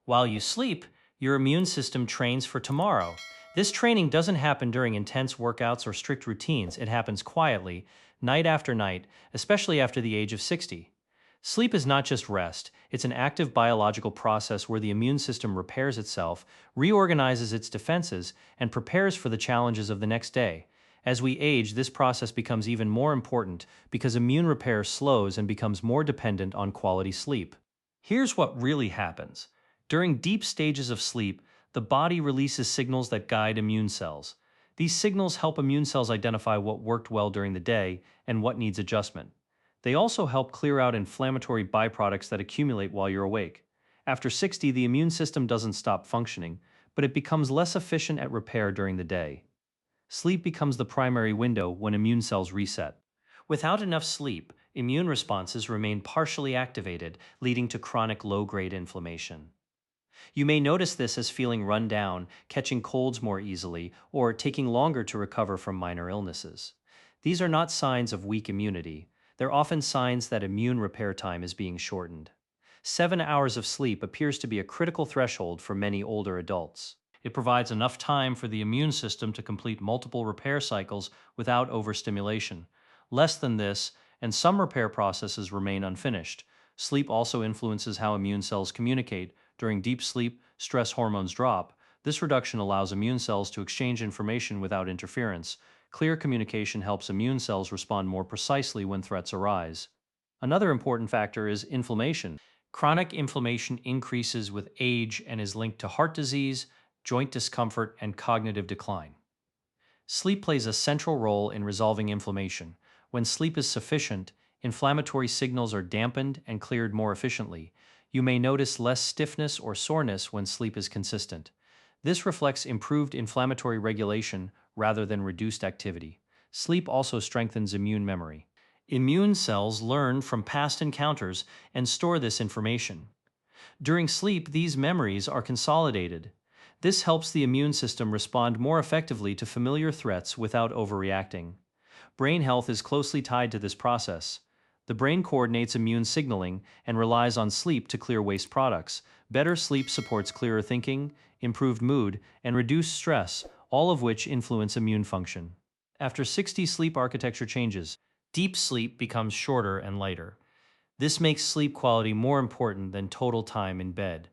While you sleep, your immune system trains for tomorrow. This training doesn't happen during intense workouts or strict routines. It happens quietly, night after night, especially after the age of 60. Sleep is not just rest, it's an active biological process where the immune system repairs itself, reorganizes its defenses, and prepares for the challenges of the next day. As we age, this process becomes even more important because immune repair slows and becomes more dependent on quality sleep. Here's what really happens. During deep stages of sleep, the body releases signals that guide immune cells. These signals help immune cells identify what worked well during the day and what needs adjustment. They also help clear out inflammatory byproducts that accumulate while you're awake. After 60, the immune system doesn't stop functioning, but it becomes less efficient at repair during the day. Sleep becomes the primary window when immune cells reset. Without enough sleep, immune responses remain partially activated, leading to chronic low-grade inflammation. You may notice this as feeling run down, catching colds more easily, or taking longer to recover from minor illnesses. These are not signs of weak immunity. They're often signs that immune repair time is being shortened. 7 hours of sleep appears to be a critical threshold for many older adults. It provides enough time for the immune system to complete multiple repair cycles without overstimulation. Less than this, and some repair processes remain unfinished. Sleep also influences how immune cells communicate. During deep sleep, stress hormones drop. This reduction allows immune cells to exchange information without interference. Clear communication helps immune cells respond more precisely when threats arise. Another important factor is inflammation. Chronic inflammation increases with age and is linked to heart disease, joint discomfort, and cognitive decline. Sleep plays a central role in resolving inflammation. When sleep is sufficient, inflammatory signals are dampened and cleared more efficiently. You may notice less stiffness or soreness when sleep is consistent. This reflects improved inflammatory regulation rather than reduced activity. Sleep also strengthens immune memory. Immune cells learn from past encounters and store this information. During sleep, these memories are consolidated. This helps the immune system respond more effectively to familiar threats without overreacting. Brain health is closely tied to this process. The brain coordinates immune signaling and relies on sleep to clear waste products. Better sleep supports clearer thinking, improved mood, and reduced stress, all of which influence immune function. After 60, sleep architecture changes. Deep sleep becomes shorter and lighter. This makes sleep quality more important than total time in bed.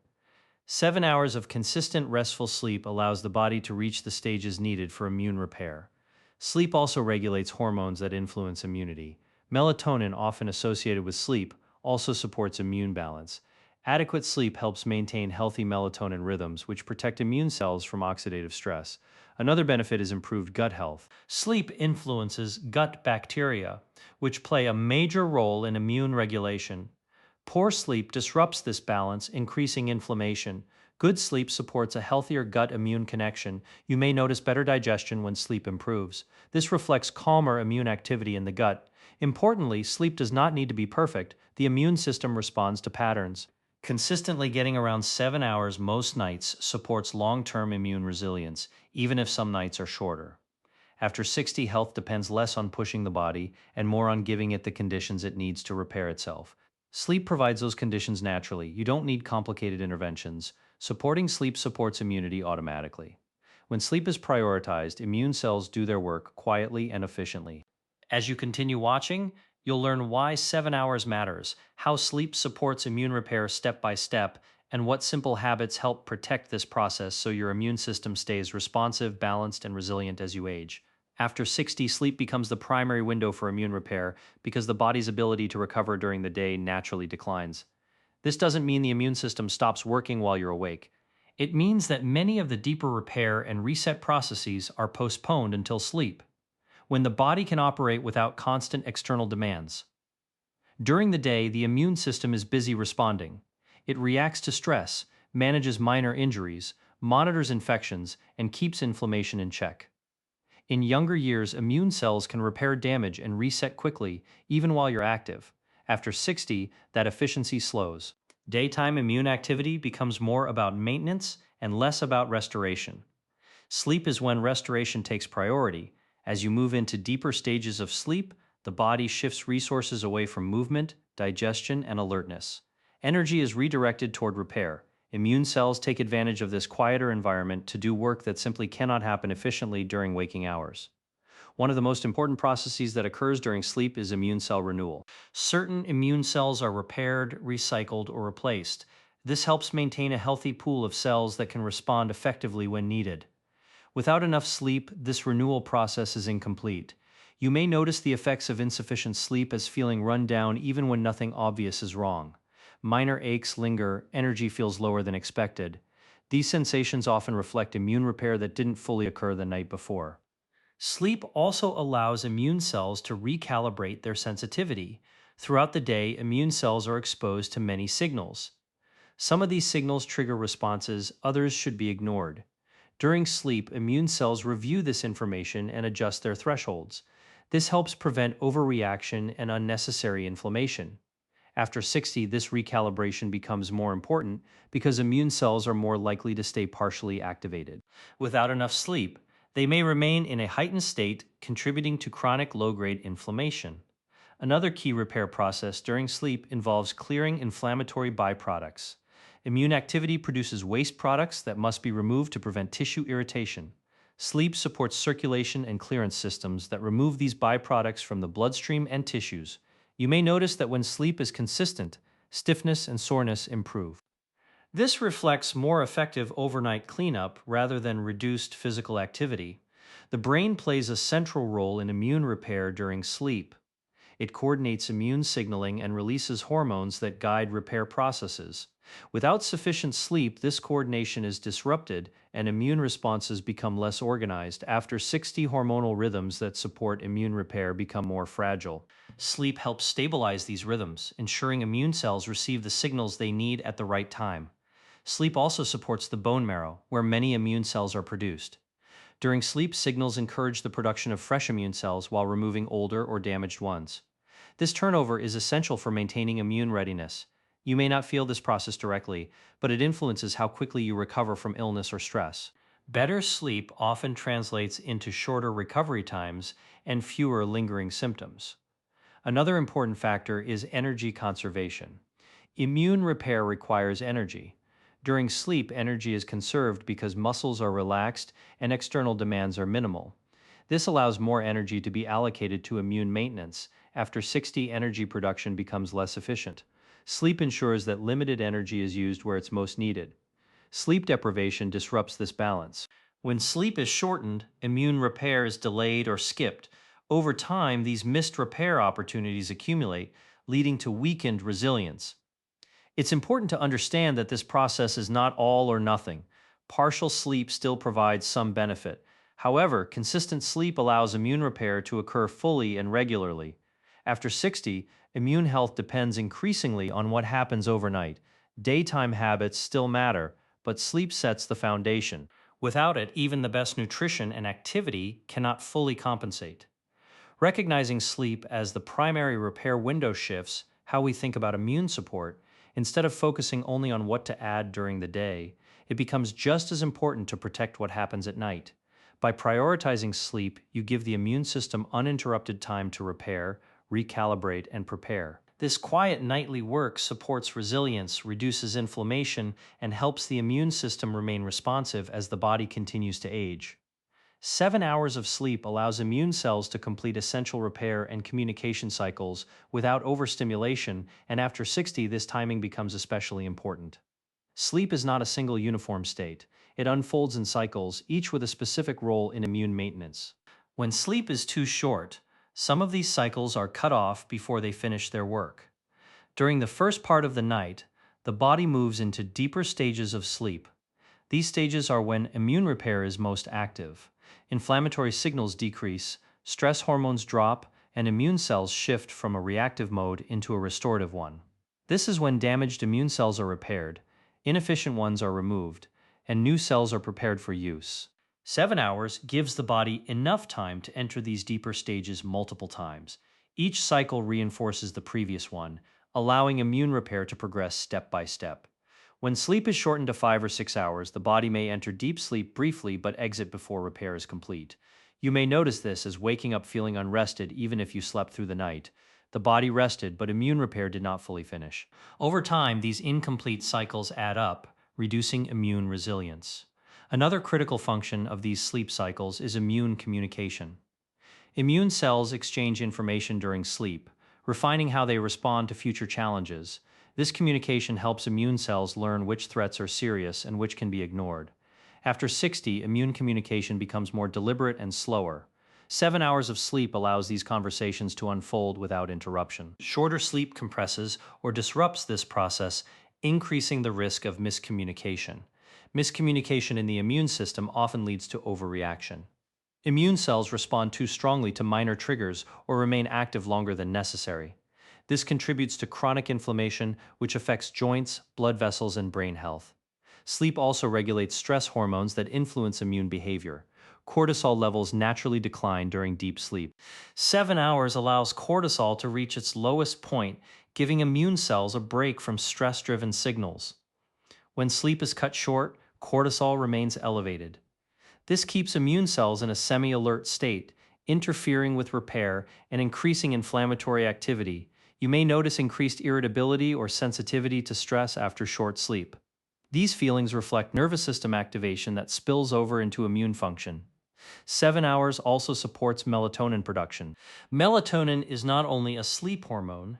7 hours of consistent restful sleep allows the body to reach the stages needed for immune repair. Sleep also regulates hormones that influence immunity. Melatonin, often associated with sleep, also supports immune balance. Adequate sleep helps maintain healthy melatonin rhythms, which protect immune cells from oxidative stress. Another benefit is improved gut health. Sleep influences gut bacteria, which play a major role in immune regulation. Poor sleep disrupts this balance, increasing inflammation. Good sleep supports a healthier gut immune connection. You may notice better digestion when sleep improves. This reflects calmer immune activity in the gut. Importantly, sleep does not need to be perfect. The immune system responds to patterns. Consistently getting around 7 hours most nights supports long-term immune resilience, even if some nights are shorter. After 60, health depends less on pushing the body and more on giving it the conditions it needs to repair itself. Sleep provides those conditions naturally. You don't need complicated interventions. Supporting sleep supports immunity automatically. When sleep is prioritized, immune cells do their work quietly and efficiently. As you continue watching, you'll learn why 7 hours matters, how sleep supports immune repair step by step, and what simple habits help protect this process so your immune system stays responsive, balanced, and resilient as you age. After 60, sleep becomes the primary window for immune repair because the body's ability to recover during the day naturally declines. This doesn't mean the immune system stops working while you're awake. It means that many of the deeper repair and reset processes are postponed until sleep, when the body can operate without constant external demands. During the day, the immune system is busy responding. It reacts to stress, manages minor injuries, monitors infections, and keeps inflammation in check. In younger years, immune cells can repair damage and reset quickly, even while you're active. After 60, that efficiency slows. Daytime immune activity becomes more about maintenance and less about restoration. Sleep is when restoration takes priority. As you move into deeper stages of sleep, the body shifts resources away from movement, digestion, and alertness. Energy is redirected toward repair. Immune cells take advantage of this quieter environment to do work that simply cannot happen efficiently during waking hours. One of the most important processes that occurs during sleep is immune cell renewal. Certain immune cells are repaired, recycled, or replaced. This helps maintain a healthy pool of cells that can respond effectively when needed. Without enough sleep, this renewal process is incomplete. You may notice the effects of insufficient sleep as feeling run down even when nothing obvious is wrong. Minor aches linger, energy feels lower than expected. These sensations often reflect immune repair that didn't fully occur the night before. Sleep also allows immune cells to recalibrate their sensitivity. Throughout the day, immune cells are exposed to many signals. Some of these signals trigger responses, others should be ignored. During sleep, immune cells review this information and adjust their thresholds. This helps prevent overreaction and unnecessary inflammation. After 60, this recalibration becomes more important because immune cells are more likely to stay partially activated. Without enough sleep, they may remain in a heightened state, contributing to chronic low-grade inflammation. Another key repair process during sleep involves clearing inflammatory byproducts. Immune activity produces waste products that must be removed to prevent tissue irritation. Sleep supports circulation and clearance systems that remove these byproducts from the bloodstream and tissues. You may notice that when sleep is consistent, stiffness and soreness improve. This reflects more effective overnight cleanup rather than reduced physical activity. The brain plays a central role in immune repair during sleep. It coordinates immune signaling and releases hormones that guide repair processes. Without sufficient sleep, this coordination is disrupted and immune responses become less organized. After 60, hormonal rhythms that support immune repair become more fragile. Sleep helps stabilize these rhythms, ensuring immune cells receive the signals they need at the right time. Sleep also supports the bone marrow, where many immune cells are produced. During sleep, signals encourage the production of fresh immune cells while removing older or damaged ones. This turnover is essential for maintaining immune readiness. You may not feel this process directly, but it influences how quickly you recover from illness or stress. Better sleep often translates into shorter recovery times and fewer lingering symptoms. Another important factor is energy conservation. Immune repair requires energy. During sleep, energy is conserved because muscles are relaxed and external demands are minimal. This allows more energy to be allocated to immune maintenance. After 60, energy production becomes less efficient. Sleep ensures that limited energy is used where it's most needed. Sleep deprivation disrupts this balance. When sleep is shortened, immune repair is delayed or skipped. Over time, these missed repair opportunities accumulate, leading to weakened resilience. It's important to understand that this process is not all or nothing. Partial sleep still provides some benefit. However, consistent sleep allows immune repair to occur fully and regularly. After 60, immune health depends increasingly on what happens overnight. Daytime habits still matter, but sleep sets the foundation. Without it, even the best nutrition and activity cannot fully compensate. Recognizing sleep as the primary repair window shifts how we think about immune support. Instead of focusing only on what to add during the day, it becomes just as important to protect what happens at night. By prioritizing sleep, you give the immune system uninterrupted time to repair, recalibrate, and prepare. This quiet nightly work supports resilience, reduces inflammation, and helps the immune system remain responsive as the body continues to age. 7 hours of sleep allows immune cells to complete essential repair and communication cycles without overstimulation, and after 60, this timing becomes especially important. Sleep is not a single uniform state. It unfolds in cycles, each with a specific role in immune maintenance. When sleep is too short, some of these cycles are cut off before they finish their work. During the first part of the night, the body moves into deeper stages of sleep. These stages are when immune repair is most active. Inflammatory signals decrease, stress hormones drop, and immune cells shift from a reactive mode into a restorative one. This is when damaged immune cells are repaired, inefficient ones are removed, and new cells are prepared for use. 7 hours gives the body enough time to enter these deeper stages multiple times. Each cycle reinforces the previous one, allowing immune repair to progress step by step. When sleep is shortened to 5 or 6 hours, the body may enter deep sleep briefly but exit before repair is complete. You may notice this as waking up feeling unrested even if you slept through the night. The body rested, but immune repair did not fully finish. Over time, these incomplete cycles add up, reducing immune resilience. Another critical function of these sleep cycles is immune communication. Immune cells exchange information during sleep, refining how they respond to future challenges. This communication helps immune cells learn which threats are serious and which can be ignored. After 60, immune communication becomes more deliberate and slower. 7 hours of sleep allows these conversations to unfold without interruption. Shorter sleep compresses or disrupts this process, increasing the risk of miscommunication. Miscommunication in the immune system often leads to overreaction. Immune cells respond too strongly to minor triggers or remain active longer than necessary. This contributes to chronic inflammation, which affects joints, blood vessels, and brain health. Sleep also regulates stress hormones that influence immune behavior. Cortisol levels naturally decline during deep sleep. 7 hours allows cortisol to reach its lowest point, giving immune cells a break from stress-driven signals. When sleep is cut short, cortisol remains elevated. This keeps immune cells in a semi-alert state, interfering with repair and increasing inflammatory activity. You may notice increased irritability or sensitivity to stress after short sleep. These feelings reflect nervous system activation that spills over into immune function. 7 hours also supports melatonin production. Melatonin is not only a sleep hormone,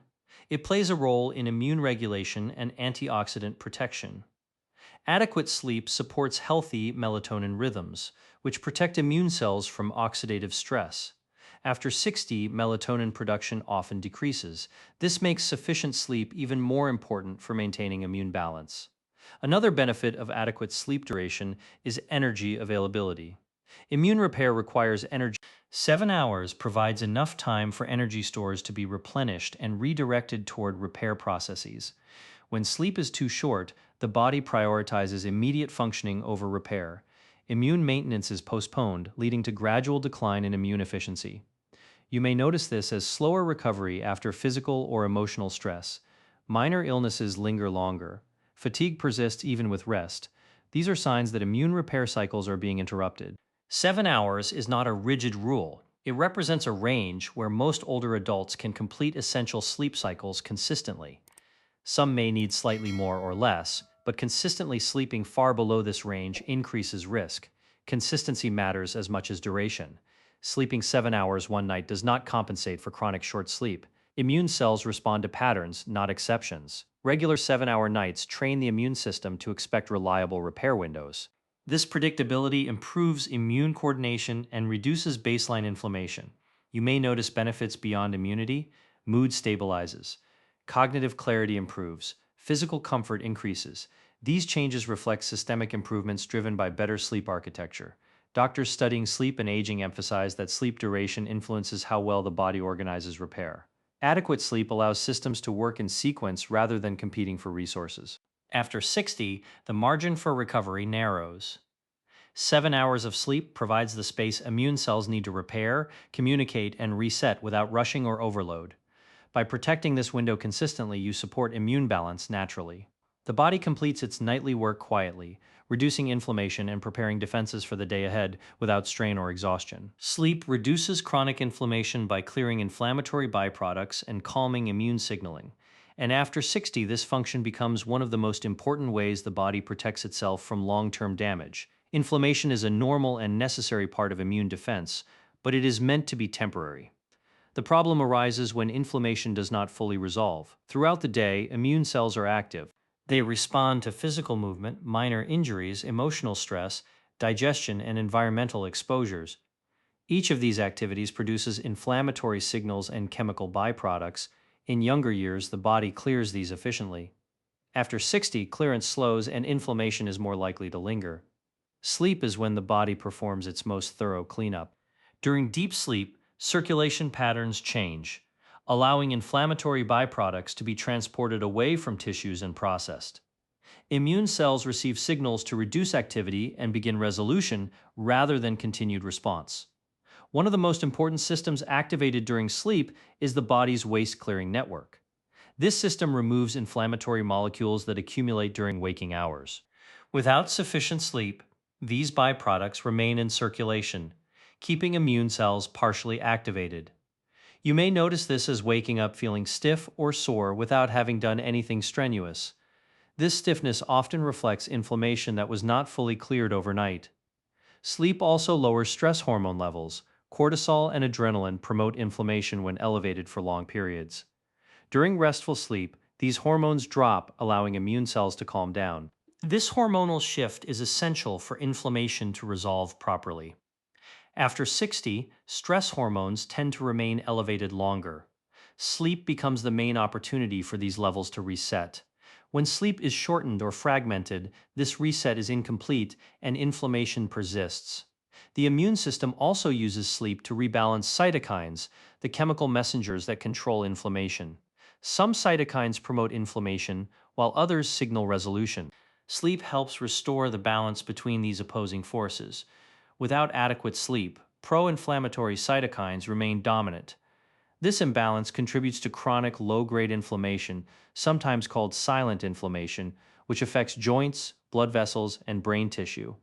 it plays a role in immune regulation and antioxidant protection. Adequate sleep supports healthy melatonin rhythms, which protect immune cells from oxidative stress. After 60, melatonin production often decreases. This makes sufficient sleep even more important for maintaining immune balance. Another benefit of adequate sleep duration is energy availability. Immune repair requires energy. 7 hours provides enough time for energy stores to be replenished and redirected toward repair processes. When sleep is too short, the body prioritizes immediate functioning over repair. Immune maintenance is postponed, leading to gradual decline in immune efficiency. You may notice this as slower recovery after physical or emotional stress. Minor illnesses linger longer. Fatigue persists even with rest. These are signs that immune repair cycles are being interrupted. 7 hours is not a rigid rule. It represents a range where most older adults can complete essential sleep cycles consistently. Some may need slightly more or less, but consistently sleeping far below this range increases risk. Consistency matters as much as duration. Sleeping 7 hours one night does not compensate for chronic short sleep. Immune cells respond to patterns, not exceptions. Regular 7-hour nights train the immune system to expect reliable repair windows. This predictability improves immune coordination and reduces baseline inflammation. You may notice benefits beyond immunity. Mood stabilizes. Cognitive clarity improves. Physical comfort increases. These changes reflect systemic improvements driven by better sleep architecture. Doctors studying sleep and aging emphasize that sleep duration influences how well the body organizes repair. Adequate sleep allows systems to work in sequence rather than competing for resources. After 60, the margin for recovery narrows. 7 hours of sleep provides the space immune cells need to repair, communicate, and reset without rushing or overload. By protecting this window consistently, you support immune balance naturally. The body completes its nightly work quietly, reducing inflammation and preparing defenses for the day ahead without strain or exhaustion. Sleep reduces chronic inflammation by clearing inflammatory byproducts and calming immune signaling. And after 60, this function becomes one of the most important ways the body protects itself from long-term damage. Inflammation is a normal and necessary part of immune defense, but it is meant to be temporary. The problem arises when inflammation does not fully resolve. Throughout the day, immune cells are active. They respond to physical movement, minor injuries, emotional stress, digestion, and environmental exposures. Each of these activities produces inflammatory signals and chemical byproducts. In younger years, the body clears these efficiently. After 60, clearance slows and inflammation is more likely to linger. Sleep is when the body performs its most thorough cleanup. During deep sleep, circulation patterns change, allowing inflammatory byproducts to be transported away from tissues and processed. Immune cells receive signals to reduce activity and begin resolution rather than continued response. One of the most important systems activated during sleep is the body's waste-clearing network. This system removes inflammatory molecules that accumulate during waking hours. Without sufficient sleep, these byproducts remain in circulation, keeping immune cells partially activated. You may notice this as waking up feeling stiff or sore without having done anything strenuous. This stiffness often reflects inflammation that was not fully cleared overnight. Sleep also lowers stress hormone levels. Cortisol and adrenaline promote inflammation when elevated for long periods. During restful sleep, these hormones drop, allowing immune cells to calm down. This hormonal shift is essential for inflammation to resolve properly. After 60, stress hormones tend to remain elevated longer. Sleep becomes the main opportunity for these levels to reset. When sleep is shortened or fragmented, this reset is incomplete and inflammation persists. The immune system also uses sleep to rebalance cytokines, the chemical messengers that control inflammation. Some cytokines promote inflammation, while others signal resolution. Sleep helps restore the balance between these opposing forces. Without adequate sleep, pro-inflammatory cytokines remain dominant. This imbalance contributes to chronic low-grade inflammation, sometimes called silent inflammation, which affects joints, blood vessels, and brain tissue.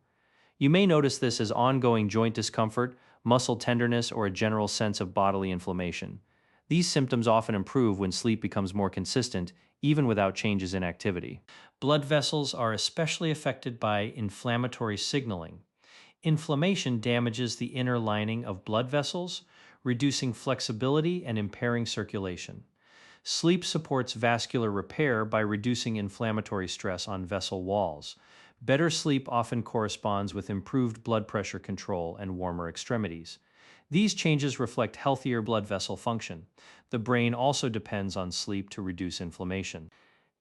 You may notice this as ongoing joint discomfort, muscle tenderness, or a general sense of bodily inflammation. These symptoms often improve when sleep becomes more consistent, even without changes in activity. Blood vessels are especially affected by inflammatory signaling. Inflammation damages the inner lining of blood vessels, reducing flexibility and impairing circulation. Sleep supports vascular repair by reducing inflammatory stress on vessel walls. Better sleep often corresponds with improved blood pressure control and warmer extremities. These changes reflect healthier blood vessel function. The brain also depends on sleep to reduce inflammation.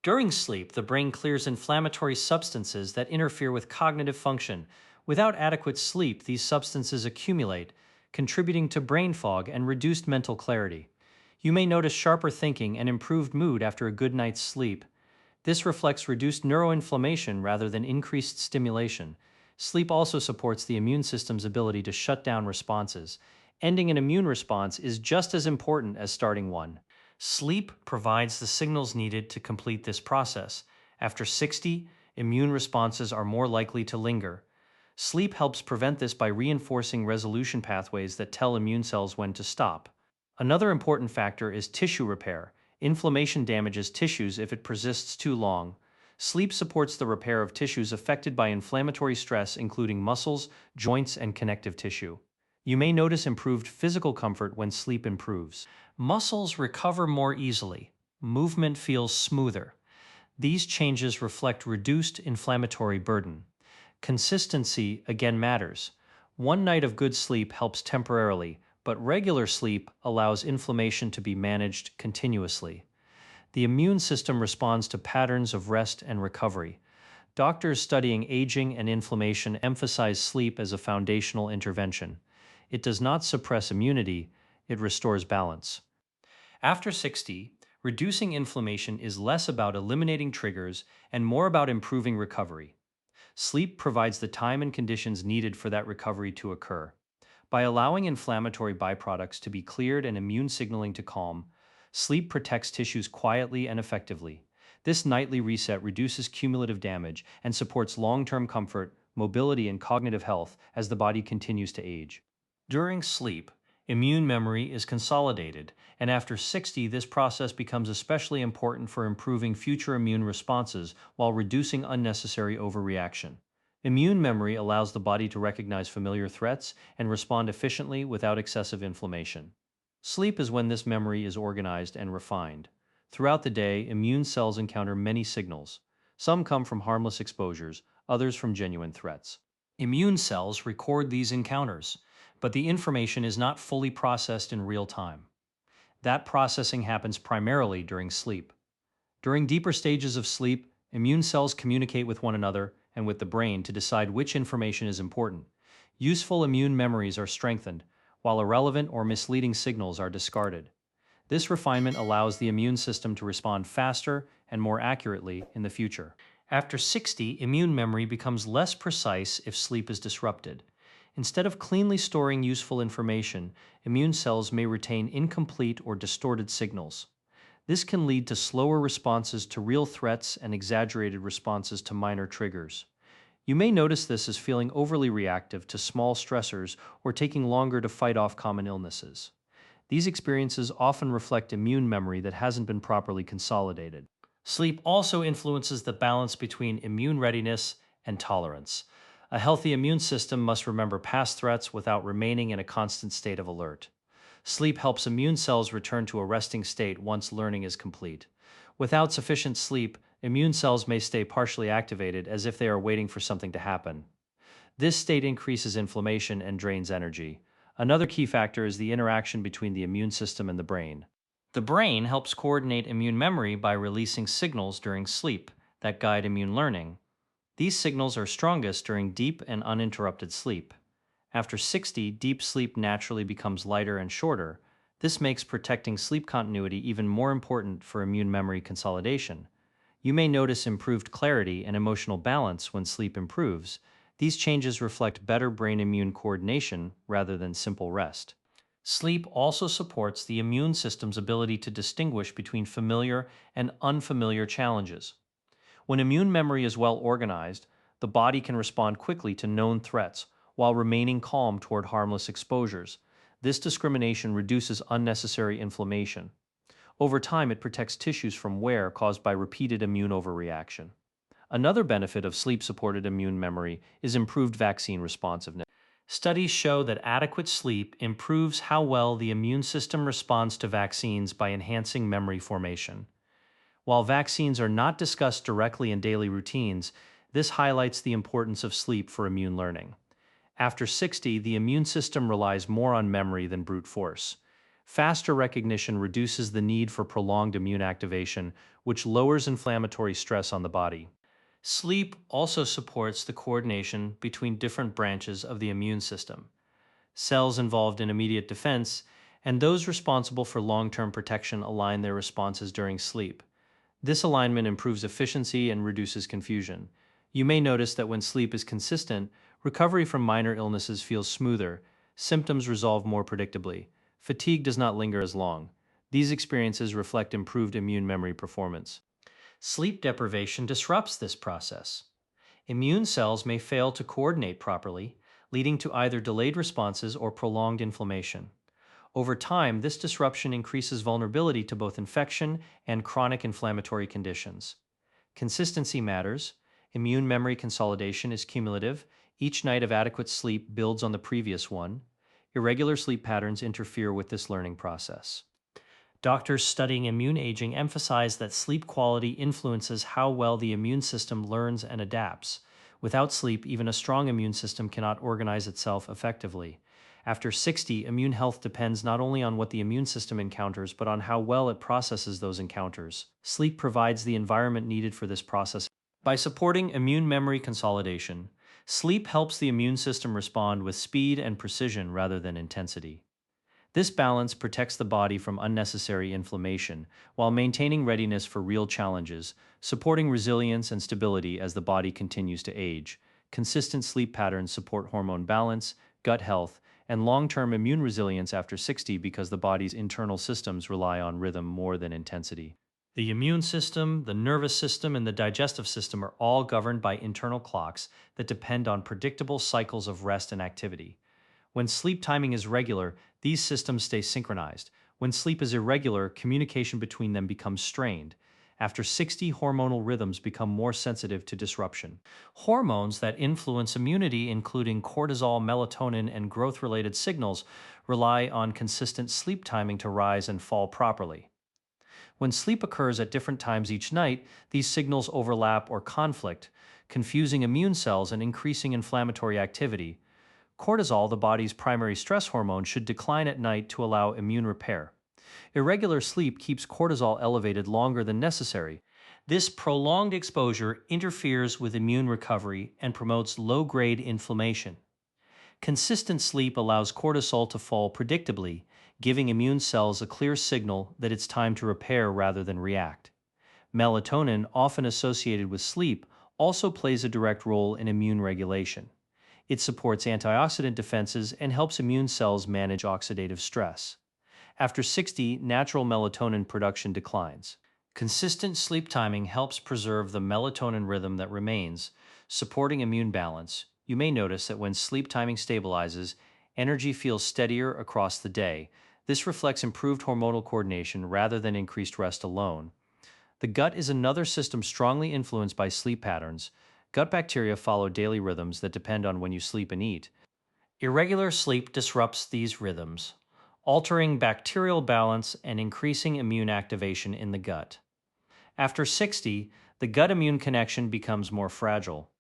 During sleep, the brain clears inflammatory substances that interfere with cognitive function. Without adequate sleep, these substances accumulate, contributing to brain fog and reduced mental clarity. You may notice sharper thinking and improved mood after a good night's sleep. This reflects reduced neuroinflammation rather than increased stimulation. Sleep also supports the immune system's ability to shut down responses. Ending an immune response is just as important as starting one. Sleep provides the signals needed to complete this process. After 60, immune responses are more likely to linger. Sleep helps prevent this by reinforcing resolution pathways that tell immune cells when to stop. Another important factor is tissue repair. Inflammation damages tissues if it persists too long. Sleep supports the repair of tissues affected by inflammatory stress, including muscles, joints, and connective tissue. You may notice improved physical comfort when sleep improves. Muscles recover more easily. Movement feels smoother. These changes reflect reduced inflammatory burden. Consistency again matters. One night of good sleep helps temporarily, but regular sleep allows inflammation to be managed continuously. The immune system responds to patterns of rest and recovery. Doctors studying aging and inflammation emphasize sleep as a foundational intervention. It does not suppress immunity, it restores balance. After 60, reducing inflammation is less about eliminating triggers and more about improving recovery. Sleep provides the time and conditions needed for that recovery to occur. By allowing inflammatory byproducts to be cleared and immune signaling to calm, sleep protects tissues quietly and effectively. This nightly reset reduces cumulative damage and supports long-term comfort, mobility, and cognitive health as the body continues to age. During sleep, immune memory is consolidated, and after 60, this process becomes especially important for improving future immune responses while reducing unnecessary overreaction. Immune memory allows the body to recognize familiar threats and respond efficiently without excessive inflammation. Sleep is when this memory is organized and refined. Throughout the day, immune cells encounter many signals. Some come from harmless exposures, others from genuine threats. Immune cells record these encounters, but the information is not fully processed in real time. That processing happens primarily during sleep. During deeper stages of sleep, immune cells communicate with one another and with the brain to decide which information is important. Useful immune memories are strengthened, while irrelevant or misleading signals are discarded. This refinement allows the immune system to respond faster and more accurately in the future. After 60, immune memory becomes less precise if sleep is disrupted. Instead of cleanly storing useful information, immune cells may retain incomplete or distorted signals. This can lead to slower responses to real threats and exaggerated responses to minor triggers. You may notice this as feeling overly reactive to small stressors or taking longer to fight off common illnesses. These experiences often reflect immune memory that hasn't been properly consolidated. Sleep also influences the balance between immune readiness and tolerance. A healthy immune system must remember past threats without remaining in a constant state of alert. Sleep helps immune cells return to a resting state once learning is complete. Without sufficient sleep, immune cells may stay partially activated as if they are waiting for something to happen. This state increases inflammation and drains energy. Another key factor is the interaction between the immune system and the brain. The brain helps coordinate immune memory by releasing signals during sleep that guide immune learning. These signals are strongest during deep and uninterrupted sleep. After 60, deep sleep naturally becomes lighter and shorter. This makes protecting sleep continuity even more important for immune memory consolidation. You may notice improved clarity and emotional balance when sleep improves. These changes reflect better brain immune coordination rather than simple rest. Sleep also supports the immune system's ability to distinguish between familiar and unfamiliar challenges. When immune memory is well organized, the body can respond quickly to known threats while remaining calm toward harmless exposures. This discrimination reduces unnecessary inflammation. Over time, it protects tissues from wear caused by repeated immune overreaction. Another benefit of sleep supported immune memory is improved vaccine responsiveness. Studies show that adequate sleep improves how well the immune system responds to vaccines by enhancing memory formation. While vaccines are not discussed directly in daily routines, this highlights the importance of sleep for immune learning. After 60, the immune system relies more on memory than brute force. Faster recognition reduces the need for prolonged immune activation, which lowers inflammatory stress on the body. Sleep also supports the coordination between different branches of the immune system, cells involved in immediate defense, and those responsible for long-term protection align their responses during sleep. This alignment improves efficiency and reduces confusion. You may notice that when sleep is consistent, recovery from minor illnesses feels smoother, symptoms resolve more predictably, fatigue does not linger as long. These experiences reflect improved immune memory performance. Sleep deprivation disrupts this process. Immune cells may fail to coordinate properly, leading to either delayed responses or prolonged inflammation. Over time, this disruption increases vulnerability to both infection and chronic inflammatory conditions. Consistency matters. Immune memory consolidation is cumulative. Each night of adequate sleep builds on the previous one. Irregular sleep patterns interfere with this learning process. Doctors studying immune aging emphasize that sleep quality influences how well the immune system learns and adapts. Without sleep, even a strong immune system cannot organize itself effectively. After 60, immune health depends not only on what the immune system encounters, but on how well it processes those encounters. Sleep provides the environment needed for this process. By supporting immune memory consolidation, sleep helps the immune system respond with speed and precision rather than intensity. This balance protects the body from unnecessary inflammation while maintaining readiness for real challenges, supporting resilience and stability as the body continues to age. Consistent sleep patterns support hormone balance, gut health, and long-term immune resilience after 60 because the body's internal systems rely on rhythm more than intensity. The immune system, the nervous system, and the digestive system are all governed by internal clocks that depend on predictable cycles of rest and activity. When sleep timing is regular, these systems stay synchronized. When sleep is irregular, communication between them becomes strained. After 60, hormonal rhythms become more sensitive to disruption. Hormones that influence immunity, including cortisol, melatonin, and growth-related signals, rely on consistent sleep timing to rise and fall properly. When sleep occurs at different times each night, these signals overlap or conflict, confusing immune cells and increasing inflammatory activity. Cortisol, the body's primary stress hormone, should decline at night to allow immune repair. Irregular sleep keeps cortisol elevated longer than necessary. This prolonged exposure interferes with immune recovery and promotes low-grade inflammation. Consistent sleep allows cortisol to fall predictably, giving immune cells a clear signal that it's time to repair rather than react. Melatonin, often associated with sleep, also plays a direct role in immune regulation. It supports antioxidant defenses and helps immune cells manage oxidative stress. After 60, natural melatonin production declines. Consistent sleep timing helps preserve the melatonin rhythm that remains, supporting immune balance. You may notice that when sleep timing stabilizes, energy feels steadier across the day. This reflects improved hormonal coordination rather than increased rest alone. The gut is another system strongly influenced by sleep patterns. Gut bacteria follow daily rhythms that depend on when you sleep and eat. Irregular sleep disrupts these rhythms, altering bacterial balance and increasing immune activation in the gut. After 60, the gut immune connection becomes more fragile.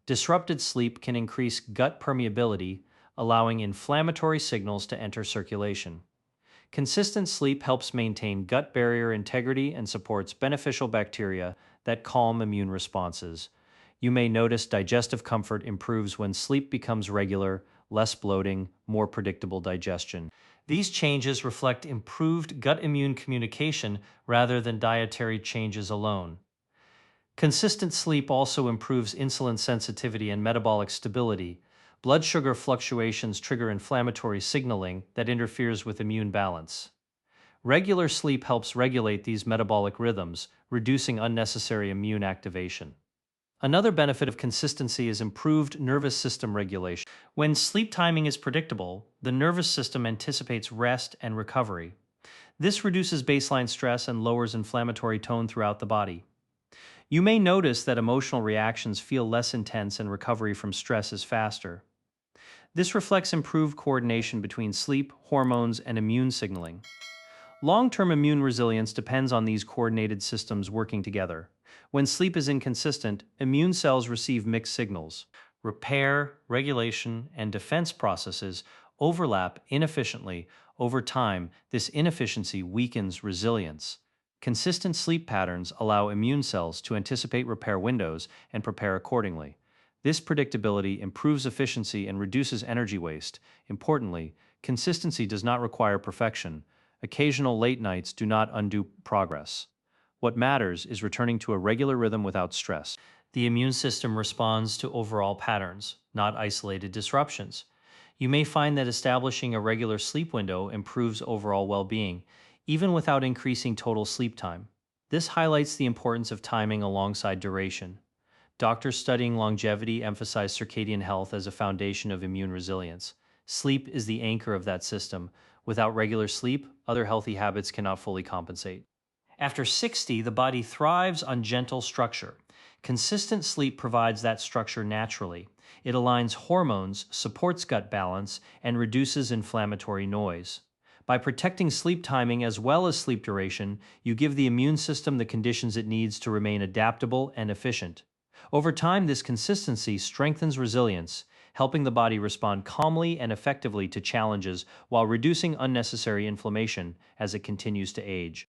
Disrupted sleep can increase gut permeability, allowing inflammatory signals to enter circulation. Consistent sleep helps maintain gut barrier integrity and supports beneficial bacteria that calm immune responses. You may notice digestive comfort improves when sleep becomes regular, less bloating, more predictable digestion. These changes reflect improved gut immune communication rather than dietary changes alone. Consistent sleep also improves insulin sensitivity and metabolic stability. Blood sugar fluctuations trigger inflammatory signaling that interferes with immune balance. Regular sleep helps regulate these metabolic rhythms, reducing unnecessary immune activation. Another benefit of consistency is improved nervous system regulation. When sleep timing is predictable, the nervous system anticipates rest and recovery. This reduces baseline stress and lowers inflammatory tone throughout the body. You may notice that emotional reactions feel less intense and recovery from stress is faster. This reflects improved coordination between sleep, hormones, and immune signaling. Long-term immune resilience depends on these coordinated systems working together. When sleep is inconsistent, immune cells receive mixed signals. Repair, regulation, and defense processes overlap inefficiently. Over time, this inefficiency weakens resilience. Consistent sleep patterns allow immune cells to anticipate repair windows and prepare accordingly. This predictability improves efficiency and reduces energy waste. Importantly, consistency does not require perfection. Occasional late nights do not undo progress. What matters is returning to a regular rhythm without stress. The immune system responds to overall patterns, not isolated disruptions. You may find that establishing a regular sleep window improves overall well-being, even without increasing total sleep time. This highlights the importance of timing alongside duration. Doctors studying longevity emphasize circadian health as a foundation of immune resilience. Sleep is the anchor of that system. Without regular sleep, other healthy habits cannot fully compensate. After 60, the body thrives on gentle structure. Consistent sleep provides that structure naturally. It aligns hormones, supports gut balance, and reduces inflammatory noise. By protecting sleep timing as well as sleep duration, you give the immune system the conditions it needs to remain adaptable and efficient. Over time, this consistency strengthens resilience, helping the body respond calmly and effectively to challenges while reducing unnecessary inflammation as it continues to age.